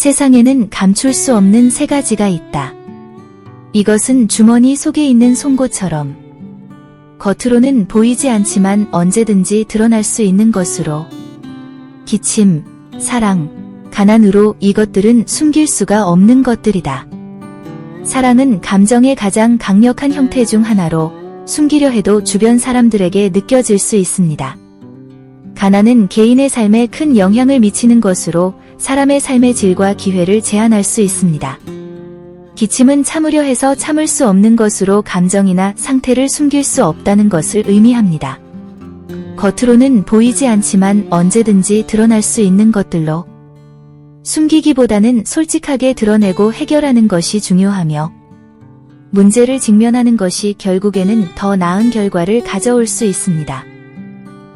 세상에는 감출 수 없는 세 가지가 있다. 이것은 주머니 속에 있는 송곳처럼 겉으로는 보이지 않지만 언제든지 드러날 수 있는 것으로 기침, 사랑, 가난으로 이것들은 숨길 수가 없는 것들이다. 사랑은 감정의 가장 강력한 형태 중 하나로 숨기려 해도 주변 사람들에게 느껴질 수 있습니다. 가난은 개인의 삶에 큰 영향을 미치는 것으로 사람의 삶의 질과 기회를 제한할 수 있습니다. 기침은 참으려 해서 참을 수 없는 것으로 감정이나 상태를 숨길 수 없다는 것을 의미합니다. 겉으로는 보이지 않지만 언제든지 드러날 수 있는 것들로 숨기기보다는 솔직하게 드러내고 해결하는 것이 중요하며 문제를 직면하는 것이 결국에는 더 나은 결과를 가져올 수 있습니다.